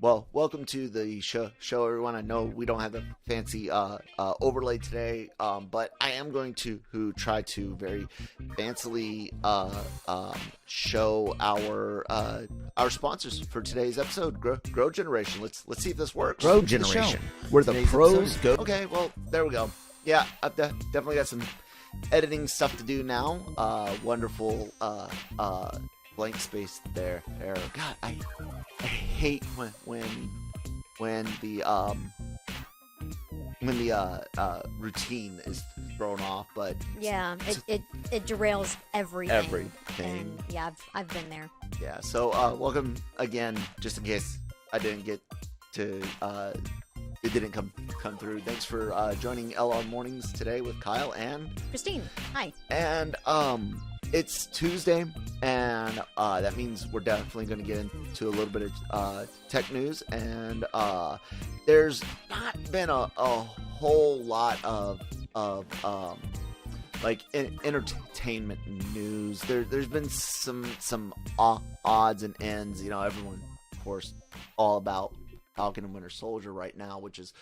Well, welcome to the show, everyone. I know we don't have the fancy overlay today, but I am going to try to very fancily show our sponsors for today's episode. Grow Generation. Let's see if this works. Grow Generation, where the pros go. Okay, well there we go. Yeah, I've definitely got some editing stuff to do now. Wonderful blank space there. God, I hate when the routine is thrown off, but yeah, it derails everything. Everything. And yeah, I've been there. Yeah. So welcome again. Just in case I didn't get to it didn't come through. Thanks for joining LRMornings today with Kyle and Christine. Hi. And it's Tuesday, and that means we're definitely going to get into a little bit of tech news. And there's not been a whole lot of entertainment news. There's been some odds and ends. You know, everyone, of course, all about Falcon and Winter Soldier right now, which has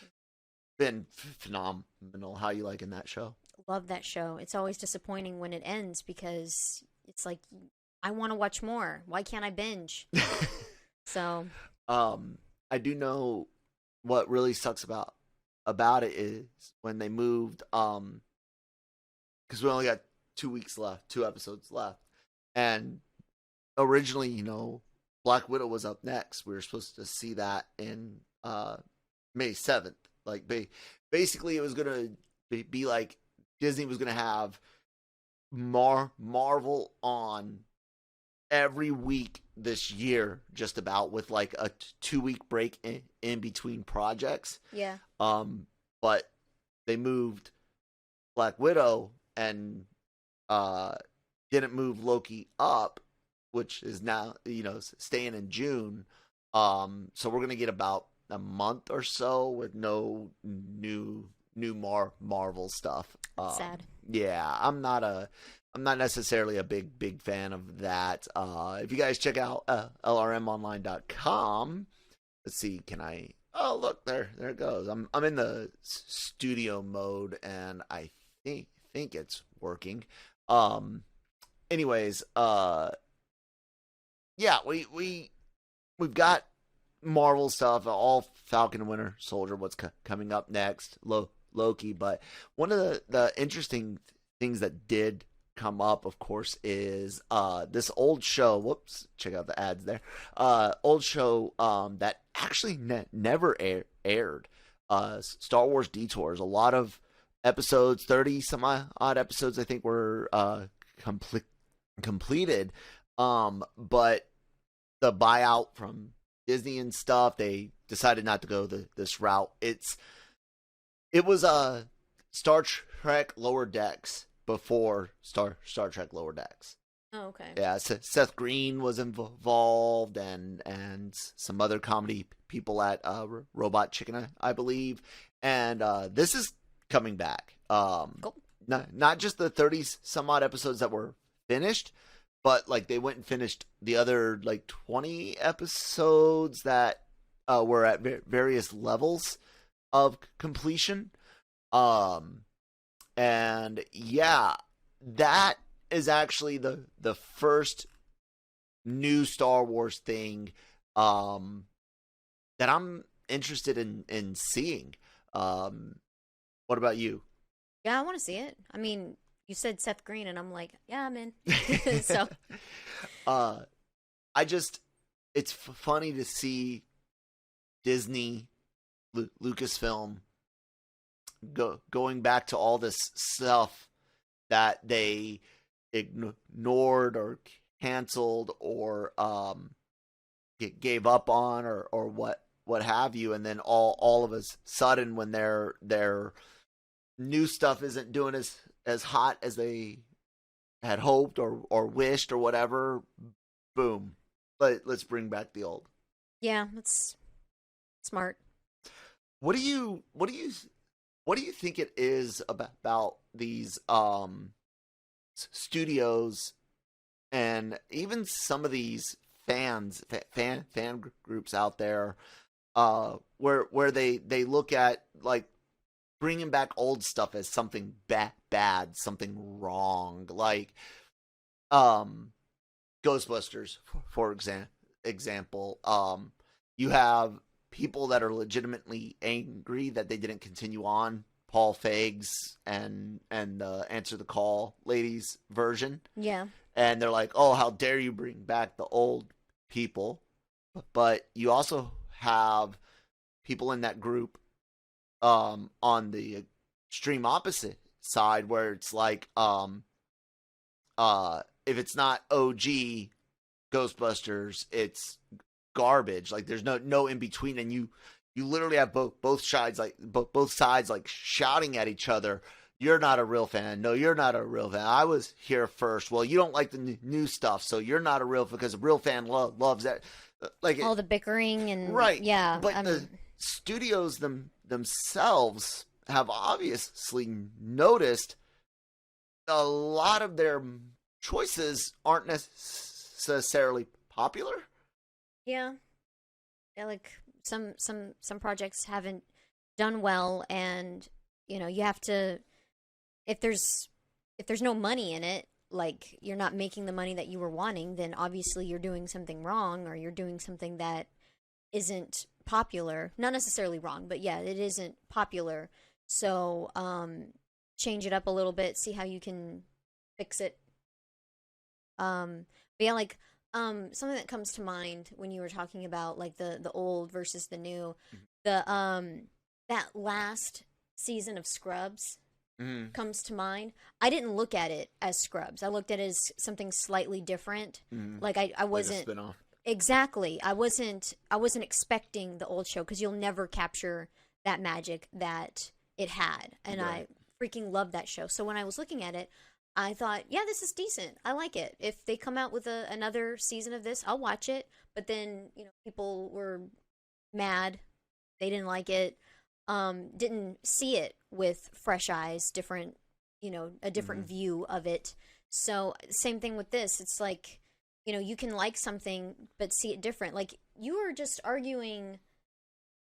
been phenomenal. How you liking that show? Love that show. It's always disappointing when it ends because it's like, I want to watch more. Why can't I binge? So I do know what really sucks about it is when they moved because we only got 2 episodes left, and originally, you know, Black Widow was up next. We were supposed to see that in May 7th. Like basically it was gonna be like Disney was going to have Marvel on every week this year, just about, with like a 2-week break in between projects. Yeah. But they moved Black Widow and didn't move Loki up, which is now, you know, staying in June. So we're going to get about a month or so with no new Marvel stuff. Sad. Yeah, I'm not necessarily a big fan of that. If you guys check out LRMonline.com, let's see, can I? Oh, look, there it goes. I'm in the studio mode, and I think it's working. Anyways, yeah, we've got Marvel stuff, all Falcon and Winter Soldier, what's coming up next, Loki. But one of the interesting things that did come up, of course, is this old show. Whoops, check out the ads there. Old show that actually never aired. Star Wars Detours. A lot of episodes, 30 some odd episodes, I think, were completed. But the buyout from Disney and stuff, they decided not to go this route. It was Star Trek Lower Decks before Star Trek Lower Decks. Oh, okay. Yeah, Seth Green was involved, and some other comedy people at Robot Chicken, I believe. And this is coming back. Cool. Not just the 30 some odd episodes that were finished, but like they went and finished the other like 20 episodes that were at various levels of completion. And yeah, that is actually the first new Star Wars thing that I'm interested in seeing. What about you? Yeah, I want to see it. I mean, you said Seth Green, and I'm like, yeah, I'm in. So, it's funny to see Disney, Lucasfilm, going back to all this stuff that they ignored or canceled or gave up on or what have you, and then all of a sudden, when their new stuff isn't doing as hot as they had hoped or wished or whatever, boom, let's bring back the old. Yeah, that's smart. What do you think it is about these studios and even some of these fan groups out there where they look at like bringing back old stuff as something bad, something wrong, like Ghostbusters, for example. You have people that are legitimately angry that they didn't continue on Paul Feig's and Answer the Call ladies version. Yeah. And they're like, oh, how dare you bring back the old people. But you also have people in that group on the extreme opposite side where it's like if it's not OG Ghostbusters, it's garbage. Like there's no in between, and you literally have both sides like shouting at each other. You're not a real fan. No, you're not a real fan. I was here first. Well, you don't like the new stuff, so you're not a real fan because a real fan loves that. Like all the bickering and right, yeah. But the studios themselves have obviously noticed a lot of their choices aren't necessarily popular. Yeah, like some projects haven't done well, and you have to, if there's no money in it, like you're not making the money that you were wanting, then obviously you're doing something wrong, or you're doing something that isn't popular. Not necessarily wrong, but yeah, it isn't popular. So change it up a little bit, see how you can fix it. But yeah, like something that comes to mind when you were talking about like the old versus the new, the that last season of Scrubs comes to mind. I didn't look at it as Scrubs. I looked at it as something slightly different. Like I wasn't like a spinoff. Exactly. I wasn't expecting the old show because you'll never capture that magic that it had, and Right. I freaking love that show. So when I was looking at it, I thought, yeah, this is decent. I like it. If they come out with another season of this, I'll watch it. But then, people were mad. They didn't like it. Didn't see it with fresh eyes, different, a different view of it. So same thing with this. It's like, you can like something, but see it different. Like you were just arguing,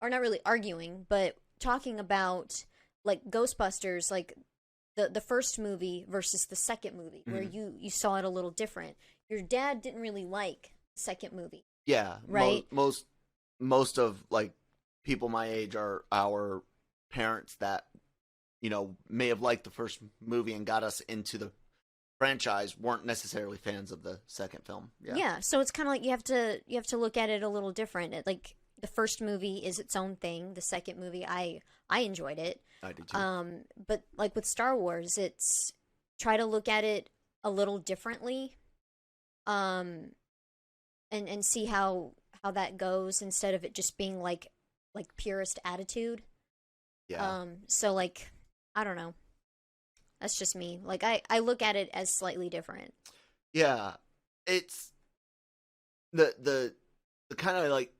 or not really arguing, but talking about like Ghostbusters, like the first movie versus the second movie, where you saw it a little different. Your dad didn't really like the second movie. Yeah, right. Most of like people my age are our parents that may have liked the first movie and got us into the franchise weren't necessarily fans of the second film. Yeah. So it's kind of like you have to look at it a little different. Like the first movie is its own thing. The second movie, I enjoyed it. I did too. But like with Star Wars, it's try to look at it a little differently. And see how that goes instead of it just being like purist attitude. Yeah. So like, I don't know. That's just me. Like I look at it as slightly different. Yeah. It's the kind of like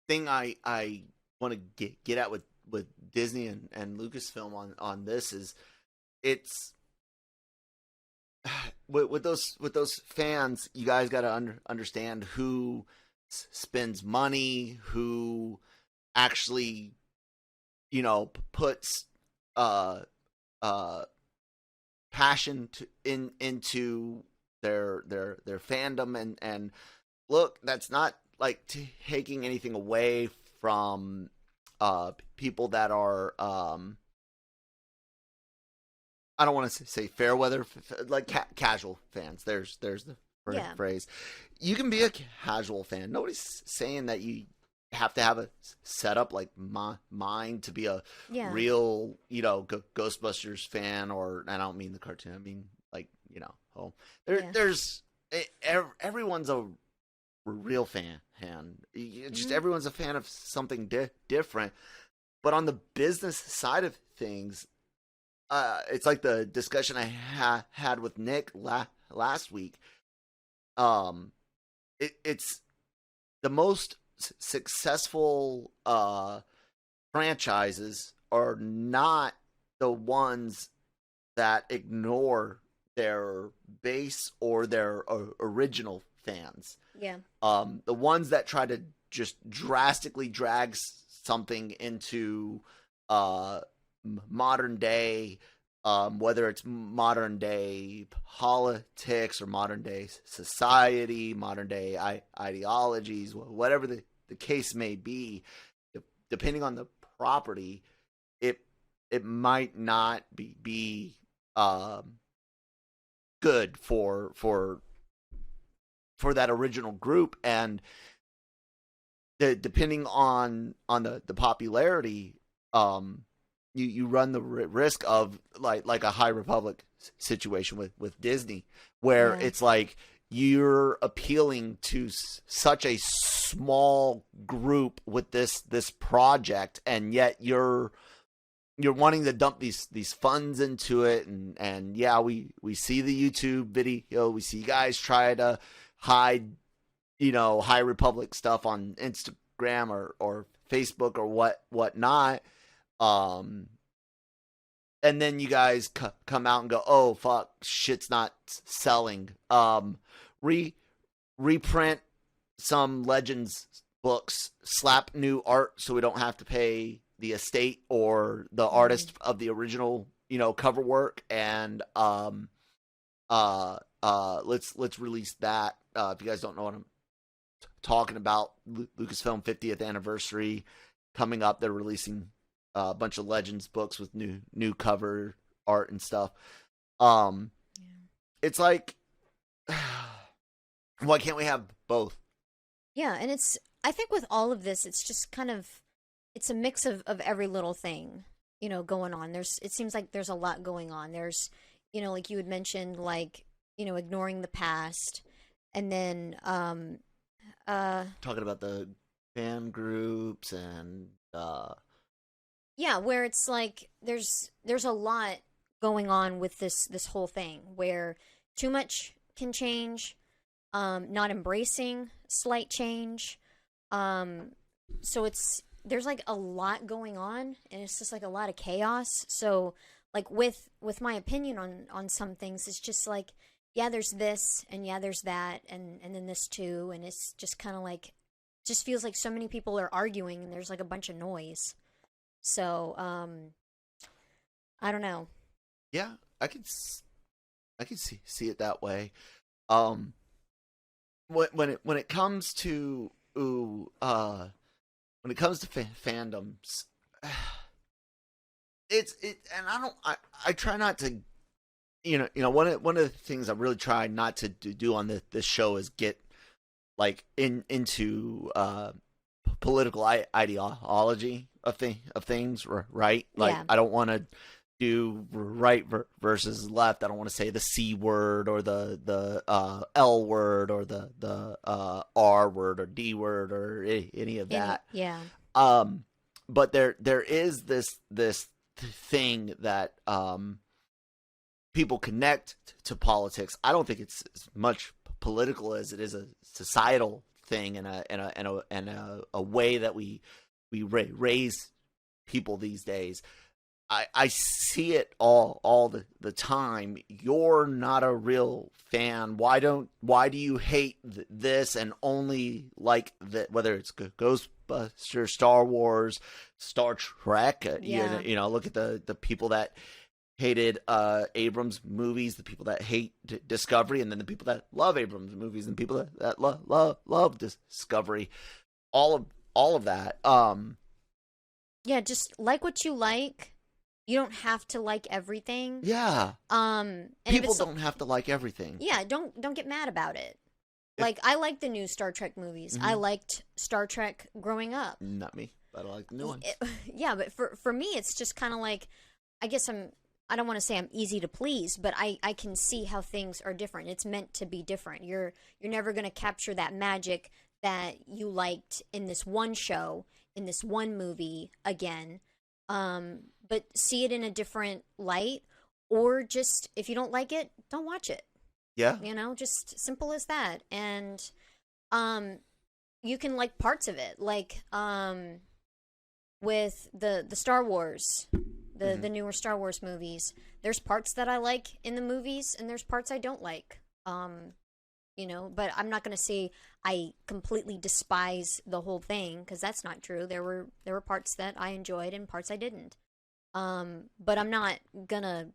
thing I want to get at with Disney and Lucasfilm on this is it's with those fans, you guys got to understand who spends money, who actually puts passion into their fandom, and look, that's not like taking anything away from people that are I don't want to say fair weather, like casual fans. There's the phrase. You can be a casual fan. Nobody's saying that you have to have a setup like mine to be a real, Ghostbusters fan, or I don't mean the cartoon. I mean like, there's everyone's a real fan. Just everyone's a fan of something different. But on the business side of things, it's like the discussion I had with Nick last week. It's the most successful franchises are not the ones that ignore their base or their original fans. Yeah. The ones that try to just drastically drags something into modern day, whether it's modern day politics or modern day society, modern day ideologies, whatever the case may be, depending on the property, it might not be good for that original group, and depending on the popularity, you run the risk of like a High Republic situation with Disney, where it's like you're appealing to such a small group with this project, and yet you're wanting to dump these funds into it, and yeah, we see the YouTube video, we see guys try to hide, High Republic stuff on Instagram or Facebook or whatnot. And then you guys come out and go, oh fuck, shit's not selling. Reprint some Legends books, slap new art so we don't have to pay the estate or the artist of the original, cover work, and let's release that. If you guys don't know what I'm talking about, Lucasfilm 50th anniversary coming up, they're releasing a bunch of Legends books with new cover art and stuff. It's like, why can't we have both? Yeah, and I think with all of this, it's just kind of, it's a mix of every little thing, going on. It seems like there's a lot going on. There's, like you had mentioned, like, ignoring the past, and then talking about the fan groups and yeah, where it's like there's a lot going on with this whole thing, where too much can change, not embracing slight change, so there's like a lot going on, and it's just like a lot of chaos. So like with my opinion on some things, it's just like, yeah, there's this, and yeah, there's that, and then this too, and it's just kind of like, just feels like so many people are arguing, and there's like a bunch of noise. So I don't know. Yeah, I could see it that way. When it comes to fandoms, and I try not to, one of the things I really try not to do on this show is get like into political ideology of things, right? Like, yeah. I don't want to do right versus left. I don't want to say the C word or the L word or the R word or D word or any of that. Yeah. But there is this thing that people connect to politics. I don't think it's as much political as it is a societal thing, and a way that we raise people these days. I see it all the time. You're not a real fan. Why do you hate this and only like that? Whether it's Ghostbusters, Star Wars, Star Trek. Yeah. Look at the people that hated Abrams movies, the people that hate Discovery, and then the people that love Abrams movies, and people that love Discovery. All of that. Yeah, just like what you like. You don't have to like everything. Yeah. And people don't have to like everything. Yeah, don't get mad about it. Like, I like the new Star Trek movies. Mm-hmm. I liked Star Trek growing up. Not me, but I like the new ones. Yeah, but for me, it's just kind of like, I guess I don't want to say I'm easy to please, but I can see how things are different. It's meant to be different. You're never going to capture that magic that you liked in this one show, in this one movie again. But see it in a different light, or just, if you don't like it, don't watch it. Yeah. Just simple as that. And you can like parts of it, like with the Star Wars, the newer Star Wars movies. There's parts that I like in the movies, and there's parts I don't like. but I'm not going to say I completely despise the whole thing, because that's not true. There were parts that I enjoyed and parts I didn't. But I'm not going to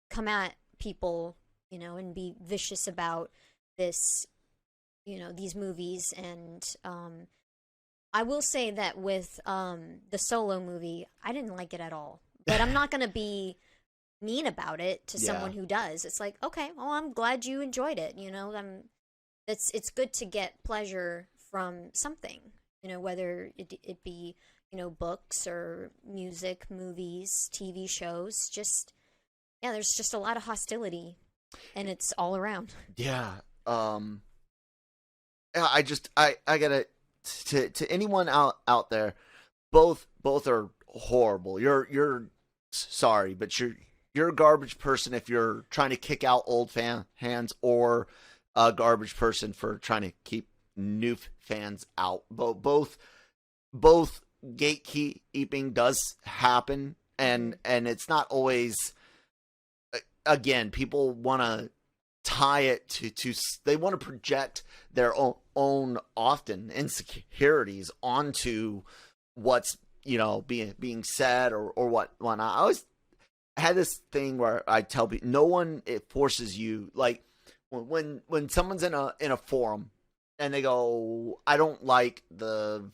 come at people, and be vicious about this, these movies. And I will say that with the Solo movie, I didn't like it at all. But I'm not going to be mean about it to someone who does. It's like, okay, well, I'm glad you enjoyed it. It's good to get pleasure from something, whether it be, books or music, movies, TV shows. Just, there's just a lot of hostility, and it's all around. Yeah. I gotta, to anyone out there, both are horrible. You're sorry, but you're a garbage person if you're trying to kick out old fans, or a garbage person for trying to keep new fans out. Both gatekeeping does happen, and it's not always. Again, people want to tie it to they want to project their own often insecurities onto what's being said or whatnot. I always had this thing where I tell people, no one forces you. Like when someone's in a forum and they go, I don't like Tom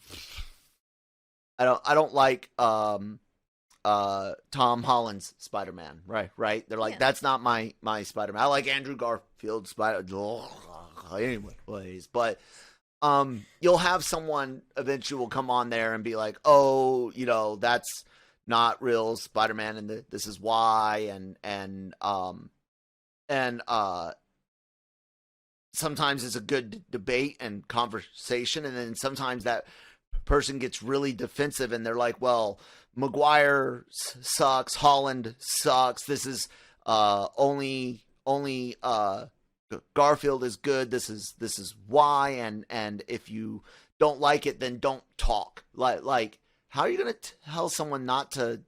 Holland's Spider-Man, right? They're like, that's not my Spider-Man. I like Andrew Garfield's Spider-Man. Anyways, but you'll have someone eventually will come on there and be like, oh, that's not real Spider-Man, and this is why, and sometimes it's a good debate and conversation, and then sometimes that person gets really defensive and they're like, well, Maguire sucks, Holland sucks, this is only Garfield is good, this is why, and if you don't like it, then don't talk. Like how are you gonna tell someone not to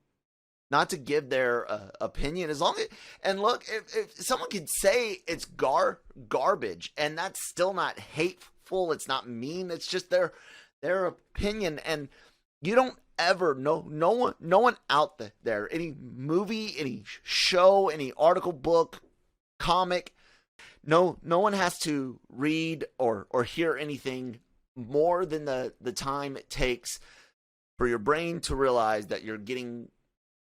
give their opinion? As long as, and look, if someone could say it's garbage and that's still not hateful, it's not mean, it's just their opinion, and you don't ever no one out there, any movie, any show, any article, book, comic, no one has to read or hear anything more than the time it takes for your brain to realize that you're getting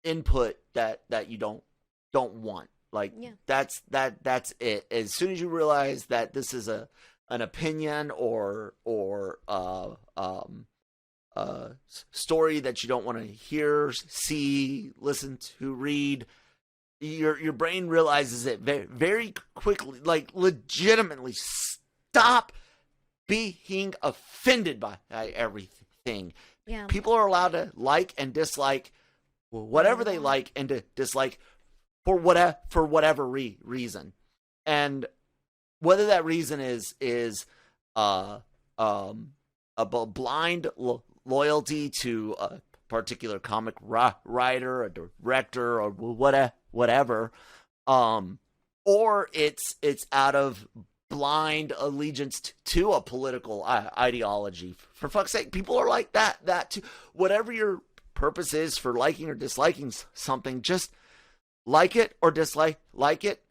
input that you don't want. Like that's it. As soon as you realize that this is an opinion or story that you don't want to hear, see, listen to, read, your brain realizes it very, very quickly. Like legitimately, stop being offended by everything. Yeah. People are allowed to like and dislike whatever they like and to dislike for whatever reason, and whether that reason is a blind loyalty to a particular comic writer, a director, or whatever, or it's out of blind allegiance to a political ideology. For fuck's sake, people are like that too. Whatever your purpose is for liking or disliking something, just like it or dislike it.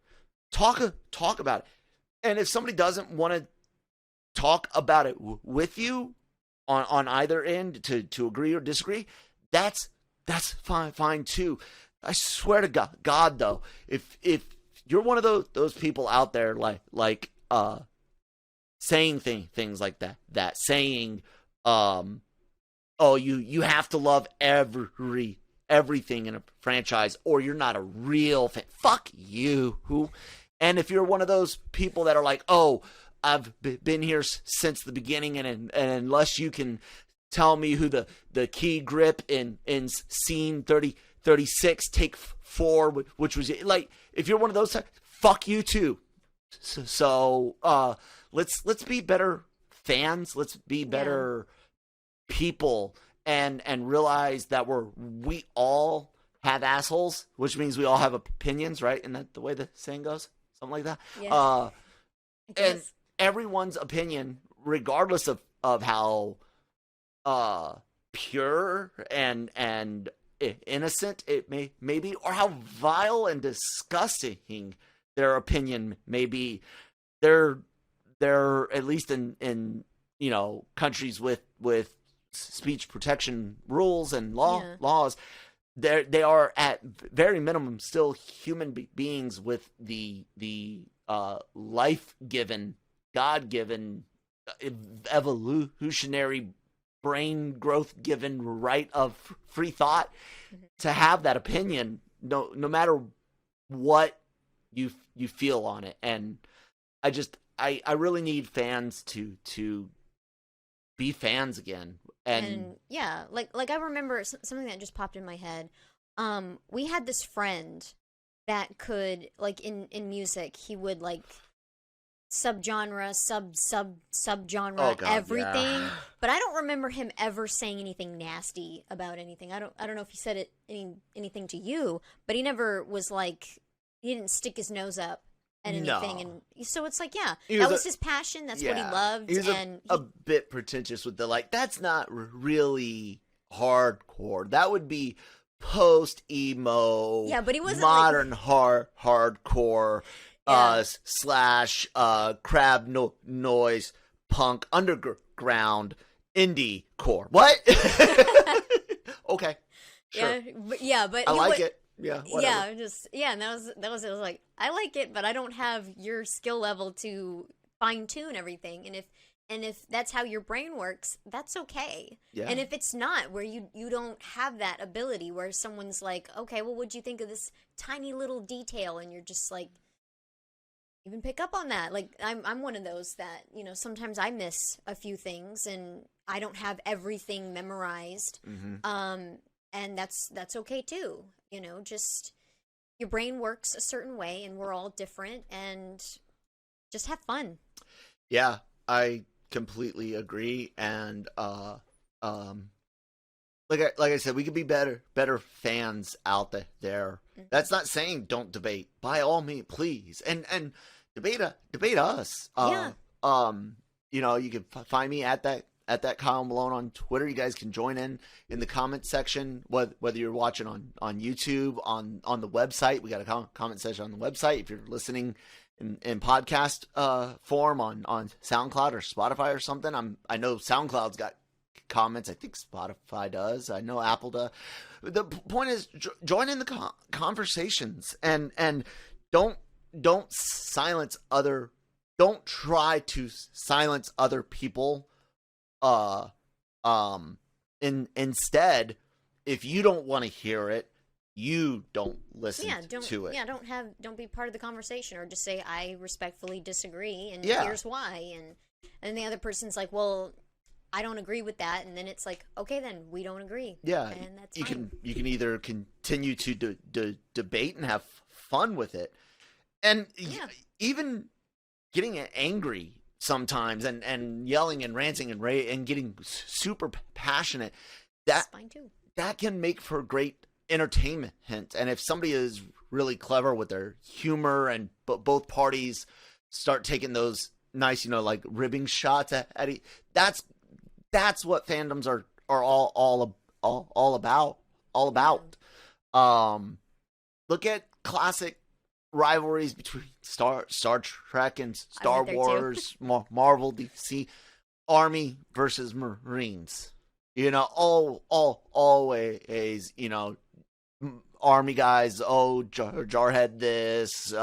Talk about it. And if somebody doesn't want to talk about it with you on either end to agree or disagree, that's fine too. I swear to God though, if you're one of those people out there like saying things like that saying oh, you have to love everything in a franchise or you're not a real fan. Fuck you. And if you're one of those people that are like, oh, I've been here since the beginning, and unless you can tell me who the key grip in scene 36, take 4, which was like, if you're one of those, fuck you too. So let's be better fans. Let's be better people, and realize that we all have assholes, which means we all have opinions, right? Isn't that the way the saying goes? Something like that. Yeah. everyone's opinion, regardless of how pure and innocent it may be, or how vile and disgusting their opinion may be. They're at least in countries with speech protection rules and laws. They are at very minimum still human beings with the life-given, God-given, evolutionary, brain growth-given right of free thought to have that opinion, no matter what you feel on it. And I really need fans to be fans again. And yeah, like I remember something that just popped in my head. We had this friend that could, like, in music, he would like subgenre, subgenre, everything. Yeah. But I don't remember him ever saying anything nasty about anything. I don't know if he said anything to you, but he never was like, he didn't stick his nose up at anything. And so it's like, that was his passion. That's what he loved. He was a bit pretentious with the, like, that's not really hardcore. That would be post-emo, but he wasn't modern hardcore, slash crab noise, punk, underground, indie core. What? Okay. Sure. But I like it. Yeah, whatever. And that was it. I was like, I like it, but I don't have your skill level to fine tune everything. And if that's how your brain works, that's okay. Yeah. And if it's not, where you don't have that ability, where someone's like, okay, well, what'd you think of this tiny little detail? And you're just like, even pick up on that. Like, I'm one of those that, sometimes I miss a few things and I don't have everything memorized. And that's okay too. Just your brain works a certain way and we're all different, and just have fun. Yeah, I completely agree. And like I said, we could be better fans out there. That's not saying don't debate. By all means, please. And debate us. You can find me at that Kyle Malone on Twitter. You guys can join in the comment section, whether you're watching on YouTube, on the website. We got a comment section on the website. If you're listening in podcast form on SoundCloud or Spotify or something, I know SoundCloud's got comments. I think Spotify does. I know Apple does. The point is, join in the conversations and don't silence other. Don't try to silence other people. Instead, if you don't want to hear it, you don't listen to it. Don't be part of the conversation, or just say, I respectfully disagree, and here's why. And the other person's like, well, I don't agree with that, and then it's like, okay, then we don't agree. Yeah, and that's you fine. You can either continue to debate and have fun with it, and even getting angry sometimes and yelling and ranting and getting super passionate. That's fine too. That can make for great entertainment. And if somebody is really clever with their humor, and both parties start taking those nice, like ribbing shots at it, that's what fandoms are all about. Look at classic rivalries between Star Trek and Star Wars, Marvel, DC, Army versus Marines. Always, Army guys, Jarhead this,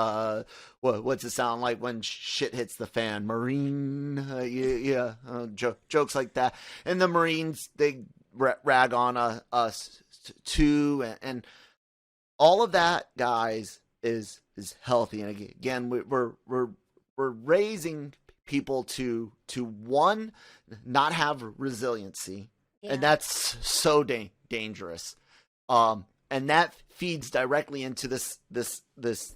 what's it sound like when shit hits the fan? Marine, jokes like that. And the Marines, they rag on us too, and all of that, guys, is healthy. And again, we're raising people to one, not have resiliency, and that's so dangerous. And that feeds directly into this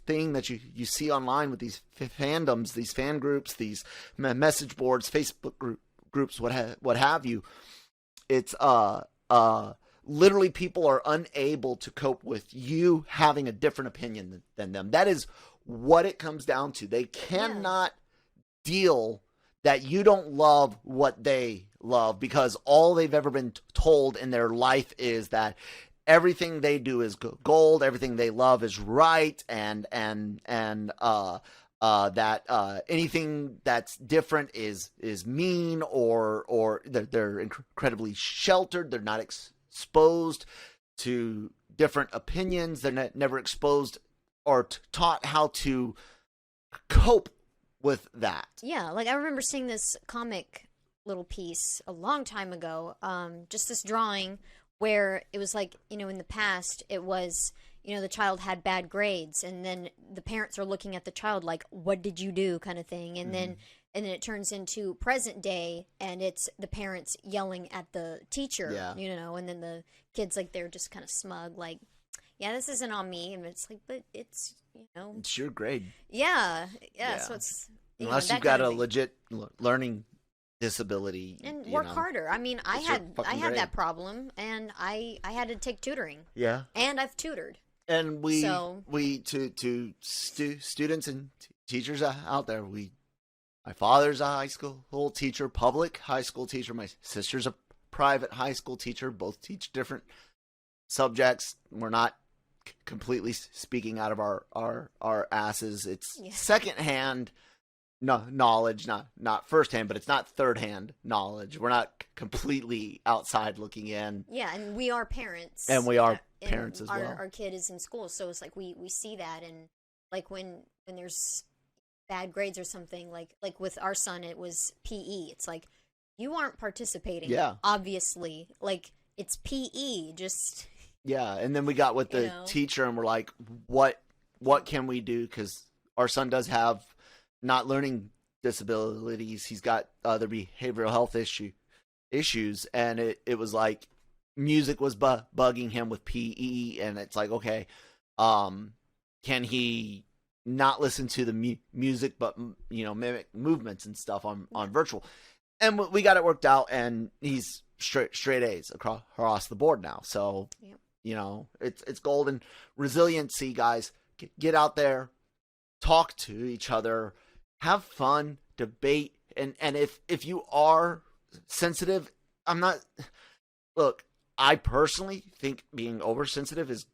thing that you see online with these fandoms, these fan groups, these message boards, Facebook groups, what have you. It's literally people are unable to cope with you having a different opinion than them. That is what it comes down to. They cannot deal that you don't love what they love, because all they've ever been told in their life is that everything they do is gold, everything they love is right, and that anything that's different is mean, or they're incredibly sheltered. They're not exposed to different opinions. They're never exposed or taught how to cope with that. Yeah, like I remember seeing this comic little piece a long time ago, just this drawing where it was like, you know, in the past it was, you know, the child had bad grades, and then the parents are looking at the child like, what did you do, kind of thing, and then it turns into present day, and it's the parents yelling at the teacher, you know, and then the kids, like, they're just kind of smug, like, yeah, this isn't on me, and it's like, but it's, you know, It's your grade. Yeah. So it's, unless you've got a legit learning disability, and work harder. I mean, I had that problem, and I had to take tutoring. Yeah, and I've tutored. And to students and teachers out there, my father's a high school teacher, public high school teacher. My sister's a private high school teacher. Both teach different subjects. We're not completely speaking out of our asses. It's secondhand knowledge, not firsthand, but it's not third-hand knowledge. We're not completely outside looking in. Yeah, and we are parents. And we are parents as well. Our kid is in school, so it's like we see that, and like when there's bad grades or something, like with our son, it was PE. It's like, you aren't participating. Yeah. Obviously. Like, it's PE, just... Yeah, and then we got with the teacher, and we're like, what can we do? Because our son does have not learning disabilities. He's got other behavioral health issues, and it was like music was bugging him with PE, and it's like, okay, can he not listen to the music, but, you know, mimic movements and stuff on virtual? And we got it worked out, and he's straight A's across the board now. So, you know, it's golden. Resiliency, guys. Get out there, talk to each other, have fun, debate, and if you are sensitive, look, I personally think being oversensitive is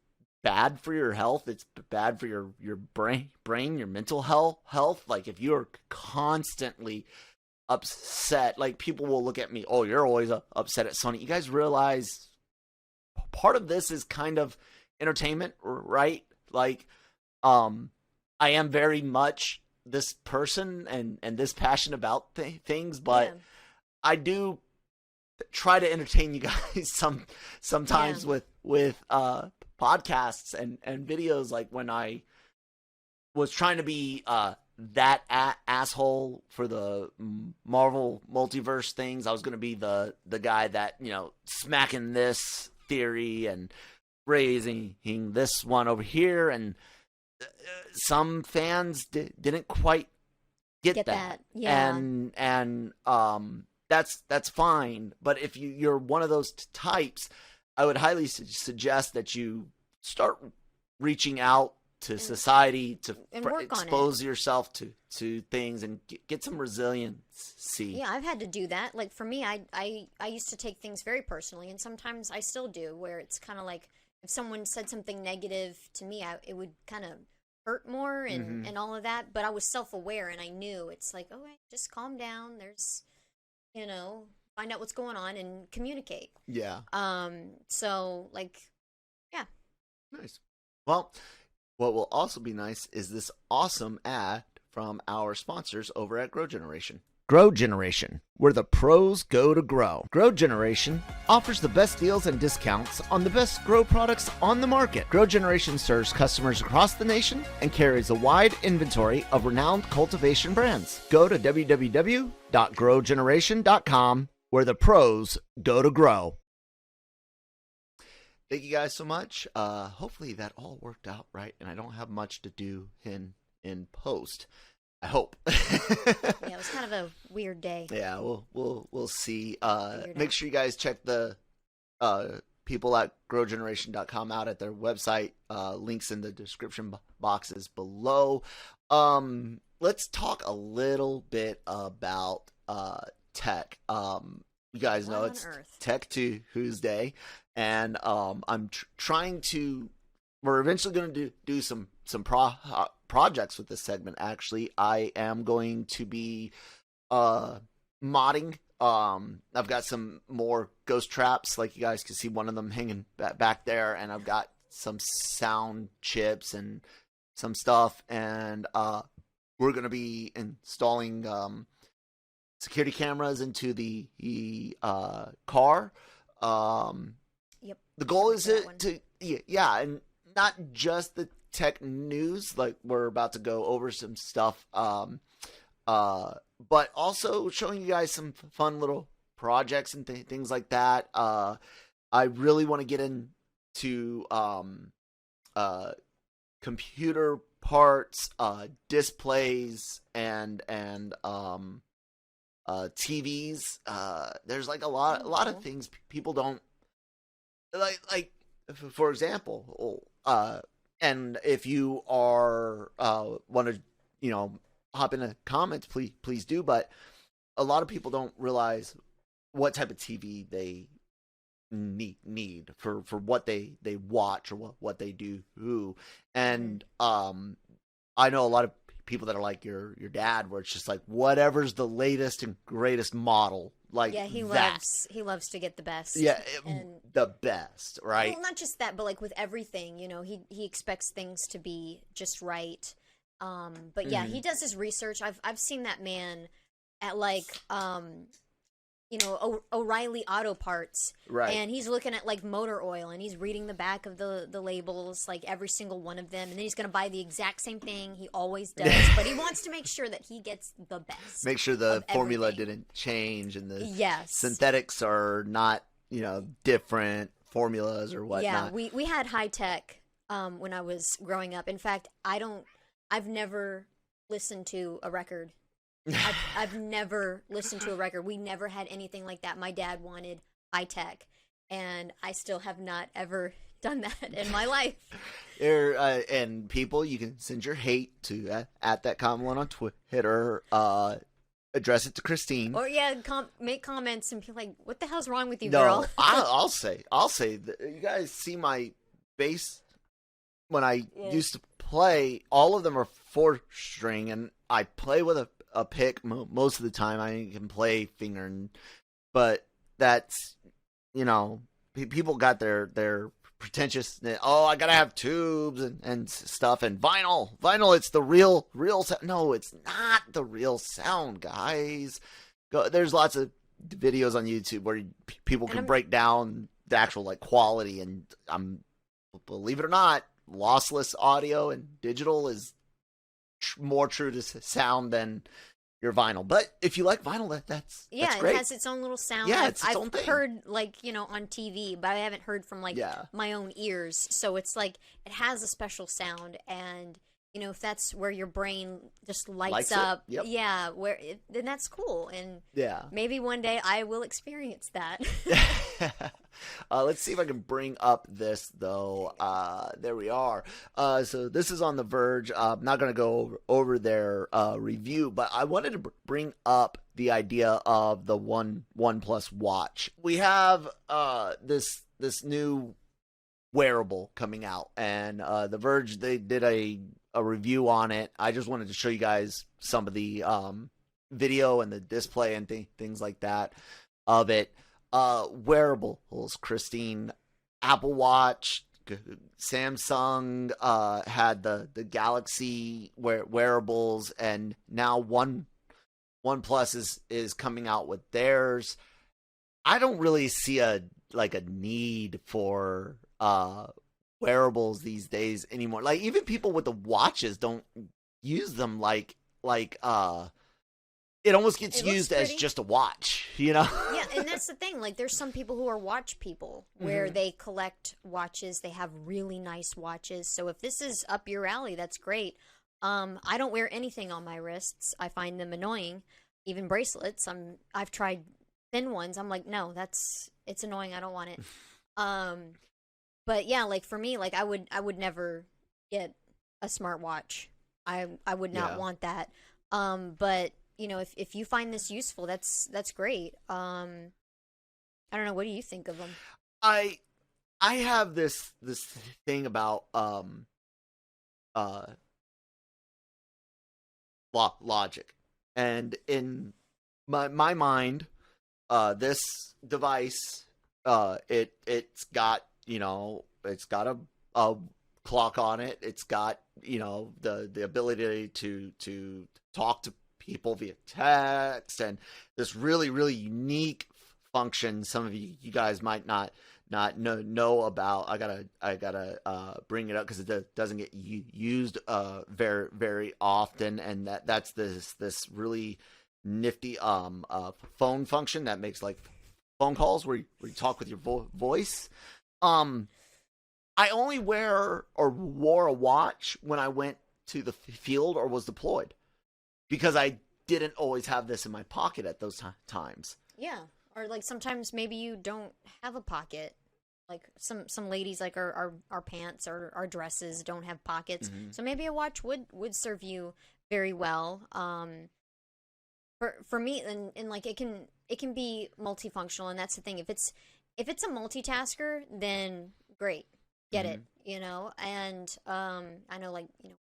bad for your health. It's bad for your brain, your mental health. Like, if you're constantly upset, like, people will look at me, oh, you're always upset at Sony. You guys realize part of this is kind of entertainment, right? Like, I am very much this person and this passionate about things, but I do try to entertain you guys sometimes with podcasts and videos. Like, when I was trying to be that asshole for the Marvel Multiverse things, I was going to be the guy that, you know, smacking this theory and raising this one over here, and some fans didn't quite get that. Yeah. And that's fine. But if you're one of those types, I would highly suggest that you start reaching out to society to expose yourself to things and get some resiliency. Yeah, I've had to do that. Like, for me, I used to take things very personally, and sometimes I still do, where it's kind of like, if someone said something negative to me, it would kind of hurt more and all of that. But I was self-aware, and I knew it's like, oh, just calm down. There's, you know, find out what's going on and communicate. Yeah. So, like, yeah. Nice. Well, what will also be nice is this awesome ad from our sponsors over at Grow Generation. Grow Generation, where the pros go to grow. Grow Generation offers the best deals and discounts on the best grow products on the market. Grow Generation serves customers across the nation and carries a wide inventory of renowned cultivation brands. Go to www.growgeneration.com, where the pros go to grow. Thank you guys so much. Hopefully that all worked out right, and I don't have much to do in post. I hope. Yeah, it was kind of a weird day. Yeah, we'll see. Make sure you guys check the people at growgeneration.com out at their website. Links in the description boxes below. Let's talk a little bit about tech. You guys know What on it's earth? Tech Tuesday, and I'm trying to. We're eventually going to do some projects with this segment. Actually, I am going to be modding. I've got some more ghost traps, like you guys can see one of them hanging back there, and I've got some sound chips and some stuff, and we're going to be installing security cameras into the car. Yep. The goal is That to yeah, and not just the tech news, like we're about to go over some stuff, but also showing you guys some fun little projects and things like that. I really want to get into computer parts, displays, and TVs. There's like a lot of things people don't like. For example, and if you are want to hop in the comments, please do. But a lot of people don't realize what type of TV they need for what they watch or what they do. And I know a lot of people that are like your dad, where it's just like whatever's the latest and greatest model. Like, yeah, he that. loves to get the best. Yeah, and the best, right? well, not just that, but like with everything, he expects things to be just right. But yeah, he does his research. I've seen that man at like O'Reilly Auto Parts, Right. and he's looking at like motor oil, and he's reading the back of the labels, like every single one of them, and then he's gonna buy the exact same thing. He always does, but he wants to make sure that he gets the best. Make sure the formula everything. didn't change and the Yes. synthetics are not different formulas or whatnot. Yeah, we had high tech when I was growing up. In fact, I've never listened to a record. I've never listened to a record. We never had anything like that. My dad wanted high tech, and I still have not ever done that in my life. And people, you can send your hate to at that comment on Twitter. Address it to Christine. Or make comments and be like, "What the hell's wrong with you, No, girl?" I'll say that you guys see my bass when I used to play. All of them are 4-string, and I play with a pick most of the time. I can play finger, but that's people got their pretentious. Oh, I gotta have tubes and stuff and vinyl. It's the real sound. No, it's not the real sound, guys. There's lots of videos on YouTube where people can break down the actual like quality, and believe it or not, lossless audio and digital is more true to sound than your vinyl. But if you like vinyl, that's great. It has its own little sound. Yeah, it's its own thing. I've heard on TV, but I haven't heard from my own ears. So it's like it has a special sound, and if that's where your brain just lights up, yep. Yeah, then that's cool, and maybe one day I will experience that. Let's see if I can bring up this though. There we are. So this is on the Verge. I'm not going to go over their review, but I wanted to bring up the idea of the OnePlus Watch. We have this new wearable coming out, and the Verge, they did a review on it. I just wanted to show you guys some of the video and the display and things like that of it. Wearables, Christine, Apple Watch, Samsung had the Galaxy wearables, and now OnePlus is coming out with theirs. I don't really see a need for wearables these days anymore. Like, even people with the watches don't use them like it almost gets used as just a watch, Yeah, and that's the thing. Like, there's some people who are watch people where they collect watches. They have really nice watches. So if this is up your alley, that's great. I don't wear anything on my wrists. I find them annoying. Even bracelets. I've tried thin ones. I'm like, no, it's annoying. I don't want it. But yeah, like for me, like I would never get a smartwatch. I would not want that. But if you find this useful, that's great. I don't know. What do you think of them? I have this thing about logic, and in my mind, this device, it's got it's got a clock on it. It's got the ability to talk to people via text, and this really unique function some of you guys might not know about. I gotta bring it up because it doesn't get used very often, and that's this really nifty phone function that makes like phone calls where you talk with your voice. I only wore a watch when I went to the field or was deployed, because I didn't always have this in my pocket at those times. Yeah. Or like sometimes maybe you don't have a pocket. Like some ladies, like our pants or our dresses don't have pockets. Mm-hmm. So maybe a watch would serve you very well. For me, and like it can be multifunctional, and that's the thing. If it's a multitasker, then great. Get it, and I know, like,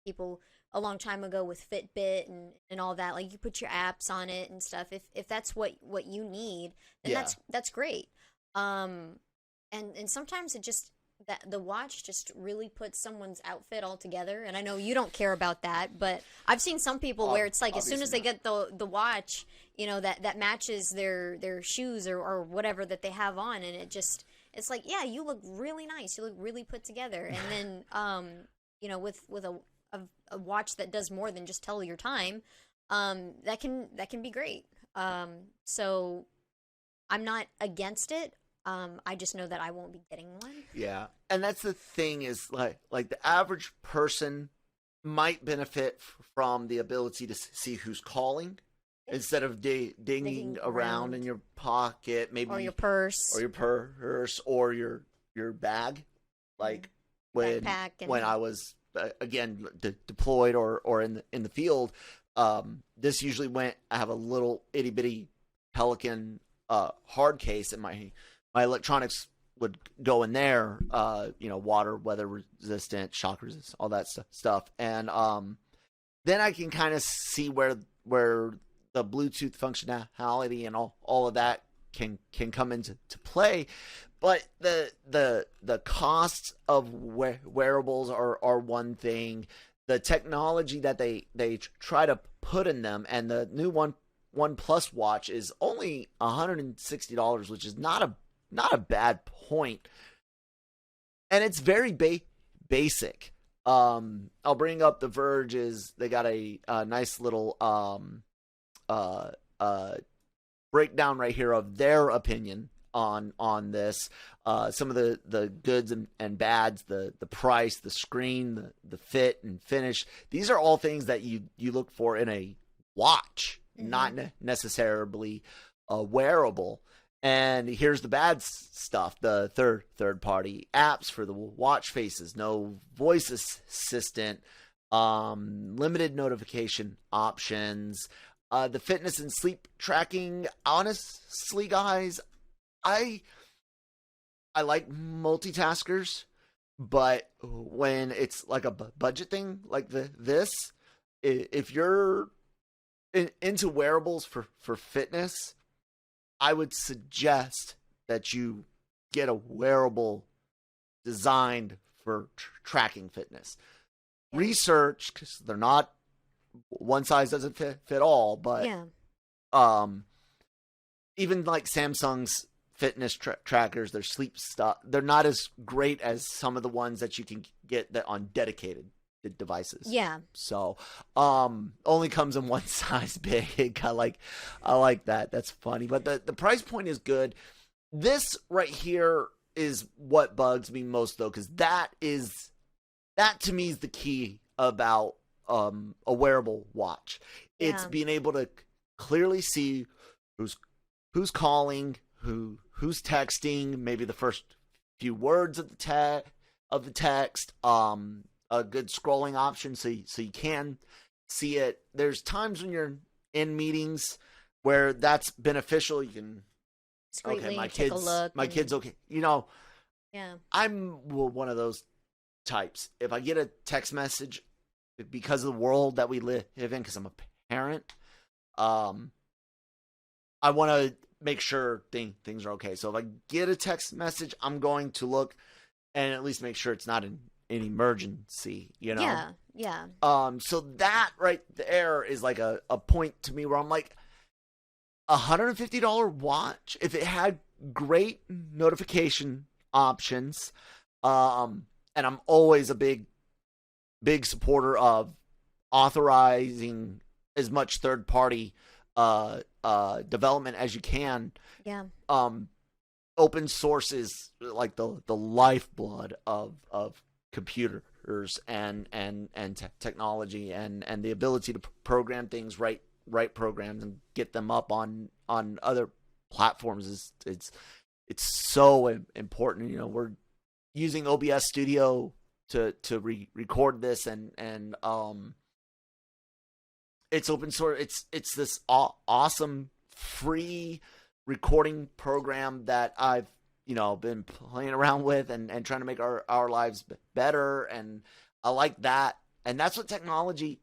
people a long time ago with Fitbit and all that, like you put your apps on it and stuff. If that's what you need, then that's great. And sometimes it just, that the watch just really puts someone's outfit all together. And I know you don't care about that, but I've seen some people where it's like as soon as they get the watch, that matches their shoes or whatever that they have on, and it's like, yeah, you look really nice. You look really put together. And then, with a watch that does more than just tell your time, that can be great. So I'm not against it. I just know that I won't be getting one. Yeah, and that's the thing is like the average person might benefit from the ability to see who's calling. Instead of digging around in your pocket, maybe, or your purse, or your bag, like when I was again deployed or in the field. This usually went. I have a little itty bitty Pelican hard case, and my electronics would go in there. Water, weather resistant, shock resistant, all that stuff, and then I can kind of see where the Bluetooth functionality and all of that can come into play. But the costs of wearables are one thing. The technology that they try to put in them, and the new OnePlus Watch is only $160, which is not a bad point. And it's very basic. I'll bring up the Verge. They got a nice little breakdown right here of their opinion on this. Some of the goods and bads, the price, the screen, the fit and finish. These are all things that you look for in a watch, not necessarily a wearable. And here's the bad stuff: the third party apps for the watch faces, no voice assistant, limited notification options. The fitness and sleep tracking, honestly, guys, I like multitaskers, but when it's like a budget thing like this, if you're into wearables for fitness, I would suggest that you get a wearable designed for tracking fitness. Research, because they're not, one size doesn't fit all, but even like Samsung's fitness trackers, their sleep stuff, they're not as great as some of the ones that you can get that on dedicated devices. Yeah. So, only comes in one size big. I like that. That's funny. But the price point is good. This right here is what bugs me most, though, because that to me is the key about a wearable watch. It's being able to clearly see who's calling, who's texting, maybe the first few words of the text, a good scrolling option so you can see it. There's times when you're in meetings where that's beneficial. You can Discreetly okay, my take kids, a look. my kids, okay. You know, Yeah. I'm one of those types. If I get a text message because of the world that we live in, because I'm a parent, I want to make sure things are okay. So if I get a text message, I'm going to look and at least make sure it's not an emergency, you know? Yeah. Yeah. So that right there is like a point to me where I'm like, $150 watch, if it had great notification options, and I'm always a big supporter of authorizing as much third party development as you can. Yeah. Open source is like the lifeblood of computers and technology and the ability to program things, write programs and get them up on other platforms is it's so important. You know, we're using OBS Studio to record this and it's open source. It's this awesome free recording program that I've, you know, been playing around with and trying to make our lives better. And I like that. And that's what technology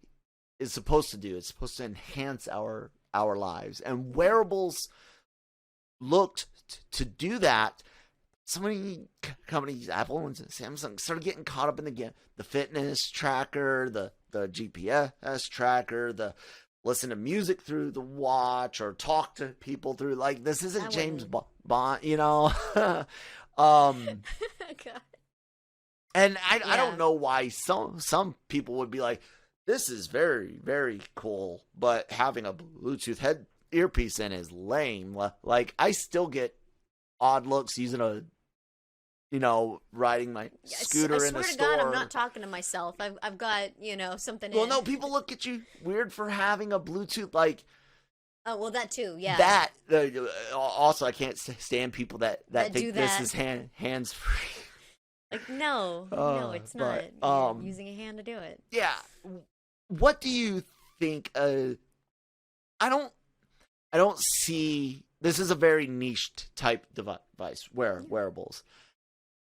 is supposed to do. It's supposed to enhance our lives. And wearables looked to do that. So many companies, Apple and Samsung, started getting caught up in the fitness tracker, the GPS tracker, the listen to music through the watch or talk to people through, like, this isn't James Bond, you know? God. And I don't know why some people would be like, this is very, very cool, but having a Bluetooth earpiece in is lame. Like, I still get odd looks using riding my scooter in the store. I swear to God, I'm not talking to myself. I've got, something. Well, no, people look at you weird for having a Bluetooth, like. Oh, well, that too, yeah. That, also, I can't stand people that think this is hands free. Like, no, it's not. You're using a hand to do it. Yeah. What do you think? I don't see. This is a very niche type device, wearables.